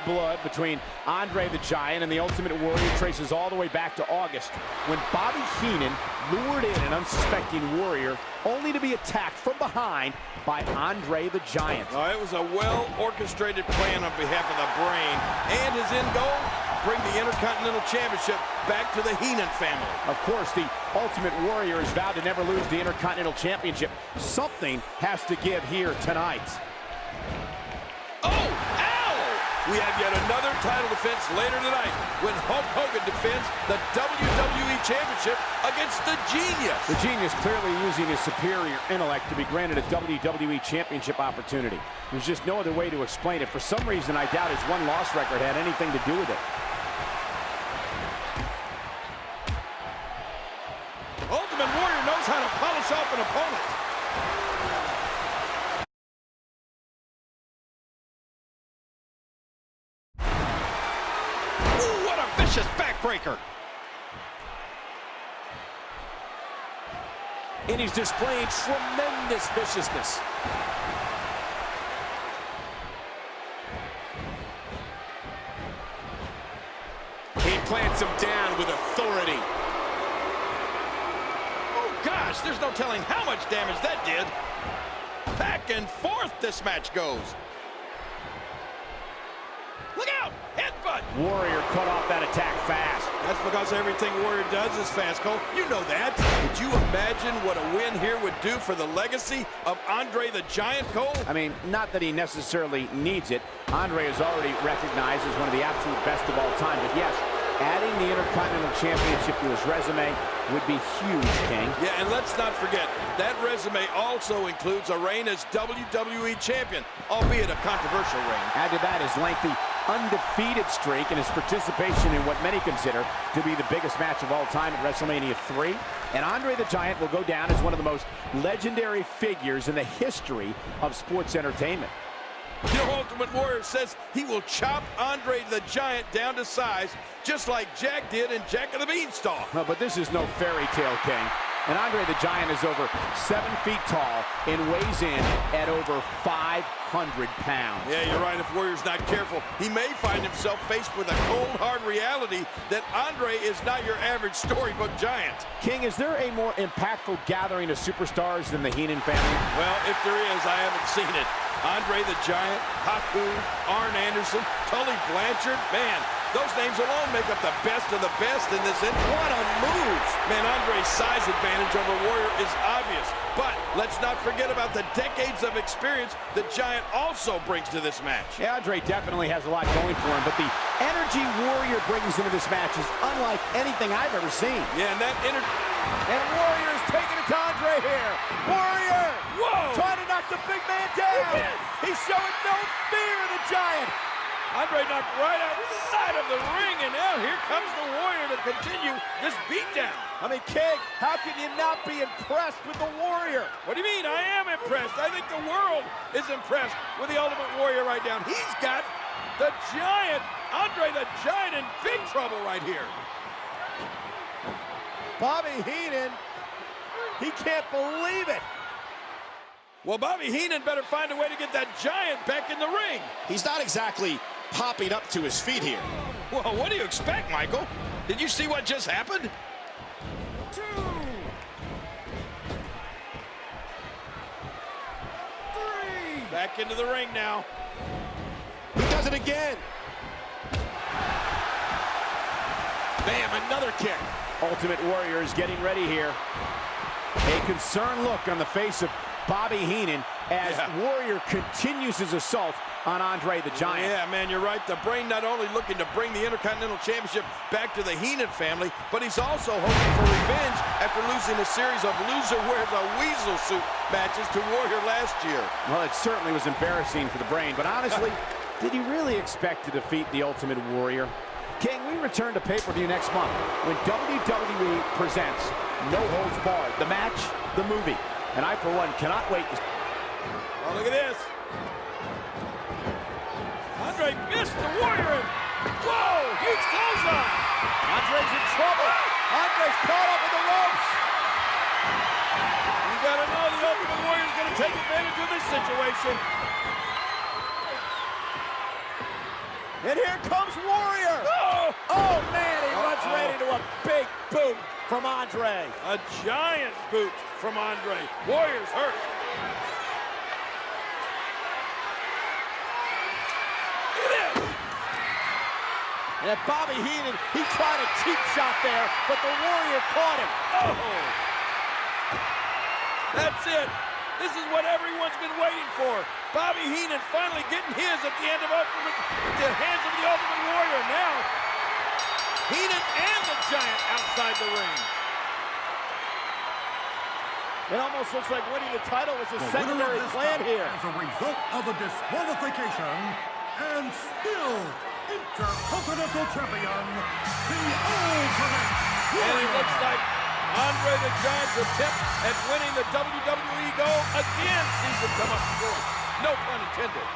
bad blood between Andre the Giant and the Ultimate Warrior traces all the way back to August, when Bobby Heenan lured in an unsuspecting Warrior only to be attacked from behind by Andre the Giant. It was a well-orchestrated plan on behalf of the Brain, and his end goal, bring the Intercontinental Championship back to the Heenan family. Of course, the Ultimate Warrior has vowed to never lose the Intercontinental Championship. Something has to give here tonight. We have yet another title defense later tonight when Hulk Hogan defends the WWE Championship against the Genius. The Genius clearly using his superior intellect to be granted a WWE Championship opportunity. There's just no other way to explain it. For some reason, I doubt his one-loss record had anything to do with it. Ultimate Warrior knows how to polish off an opponent. Vicious backbreaker. And he's displaying tremendous viciousness. He plants him down with authority. Oh gosh, there's no telling how much damage that did. Back and forth this match goes. Look out! Headbutt! Warrior cut off that attack fast. That's because everything Warrior does is fast, Cole. You know that. Could you imagine what a win here would do for the legacy of Andre the Giant, Cole? I mean, not that he necessarily needs it. Andre is already recognized as one of the absolute best of all time. But yes, adding the Intercontinental Championship to his resume would be huge, King. Yeah, and let's not forget, that resume also includes a reign as WWE Champion, albeit a controversial reign. Add to that his lengthy undefeated streak and his participation in what many consider to be the biggest match of all time at WrestleMania 3. And Andre the Giant will go down as one of the most legendary figures in the history of sports entertainment. You know, Ultimate Warrior says he will chop Andre the Giant down to size, just like Jack did in Jack of the Beanstalk. No, but this is no fairy tale, King. And Andre the Giant is over 7 feet tall and weighs in at over 500 pounds. Yeah, you're right. If Warrior's not careful, he may find himself faced with a cold, hard reality that Andre is not your average storybook giant. King, is there a more impactful gathering of superstars than the Heenan family? Well, if there is, I haven't seen it. Andre the Giant, Haku, Arn Anderson, Tully Blanchard, man, those names alone make up the best of the best in this. What a move! Man, Andre's size advantage over Warrior is obvious. But let's not forget about the decades of experience the Giant also brings to this match. Yeah, Andre definitely has a lot going for him, but the energy Warrior brings into this match is unlike anything I've ever seen. Yeah, and that And Warrior's taking it to Andre here. Warrior! Whoa! Trying to knock the big man down. He's showing no fear of the Giant. Andre knocked right outside of the ring, and now here comes the Warrior to continue this beatdown. I mean, King, how can you not be impressed with the Warrior? What do you mean? I am impressed. I think the world is impressed with the Ultimate Warrior right now. He's got the Giant, Andre the Giant, in big trouble right here. Bobby Heenan, he can't believe it. Well, Bobby Heenan better find a way to get that Giant back in the ring. He's not exactly popping up to his feet here. Well, what do you expect, Michael? Did you see what just happened? 2, 3. Back into the ring now. He does it again. Bam, another kick. Ultimate Warrior is getting ready here. A concerned look on the face of Bobby Heenan as Warrior continues his assault on Andre the Giant. Yeah, man, you're right. The Brain not only looking to bring the Intercontinental Championship back to the Heenan family, but he's also hoping for revenge after losing a series of loser wears a weasel suit matches to Warrior last year. Well, it certainly was embarrassing for the Brain, but honestly, did he really expect to defeat the Ultimate Warrior? King, we return to pay-per-view next month when WWE presents No Holds Barred, the match, the movie. And I, for one, cannot wait to... Oh, look at this. Andre missed the Warrior. Whoa, huge clothesline. Andre's in trouble. Andre's caught up in the ropes. You gotta know the Ultimate Warrior's gonna take advantage of this situation. And here comes Warrior. Oh! Oh, man, he runs right into a big boot from Andre. A giant boot from Andre. Warrior's hurt. It is. And Bobby Heenan, he tried a cheap shot there, but the Warrior caught him. Oh! That's it. This is what everyone's been waiting for. Bobby Heenan finally getting his at the end of the hands of the Ultimate Warrior. Now, Heenan and the Giant outside the ring. It almost looks like winning the title was a secondary plan here. As a result of a disqualification, and still Intercontinental Champion, the Ultimate Warrior. And it looks like Andre the Giant's attempt at winning the WWE gold again seems to come up short. No pun intended.